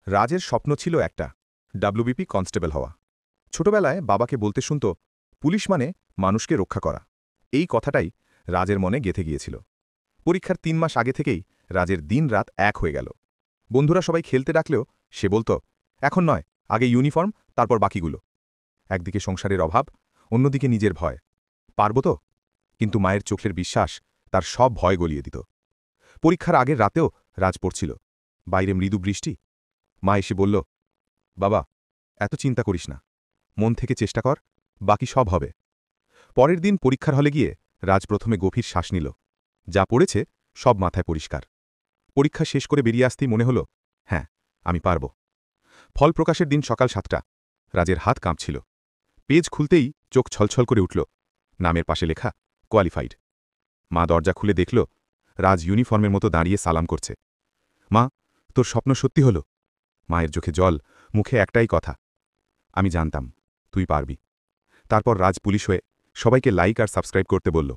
রাজের স্বপ্ন ছিল একটা, ডাব্লিউবিপি কনস্টেবল হওয়া। ছোটবেলায় বাবাকে বলতে শুনত, পুলিশ মানে মানুষকে রক্ষা করা। এই কথাটাই রাজের মনে গেঁথে গিয়েছিল। পরীক্ষার ৩ মাস আগে থেকেই রাজের দিন-রাত এক হয়ে গেল। বন্ধুরা সবাই খেলতে ডাকলেও সে বলত, এখন নয়, আগে ইউনিফর্ম, তারপর বাকিগুলো। একদিকে সংসারের অভাব, অন্যদিকে নিজের ভয়। পারব তো? কিন্তু মায়ের চোখের বিশ্বাস তার সব ভয় গলিয়ে দিত। পরীক্ষার আগের রাতেও রাজ পড়ছিল। বাইরে মৃদু বৃষ্টি। মা এসে বলল, বাবা, এত চিন্তা করিস না, মন থেকে চেষ্টা কর, বাকি সব হবে। পরের দিন পরীক্ষার হলে গিয়ে রাজ প্রথমে গভীর শ্বাস নিল। যা পড়েছে সব মাথায় পরিষ্কার। পরীক্ষা শেষ করে বেরিয়ে আসতেই মনে হল, হ্যাঁ, আমি পারব। ফল প্রকাশের দিন সকাল 7টা। রাজের হাত কাঁপছিল। পেজ খুলতেই চোখ ছলছল করে উঠল। নামের পাশে লেখা কোয়ালিফাইড। মা দরজা খুলে দেখল রাজ ইউনিফর্মের মতো দাঁড়িয়ে সালাম করছে। মা, তোর স্বপ্ন সত্যি হল? মায়ের চোখে জল, মুখে একটাই কথা, আমি জানতাম তুই পারবি। তারপর রাজ পুলিশ হয়ে সবাইকে লাইক আর সাবস্ক্রাইব করতে বলল।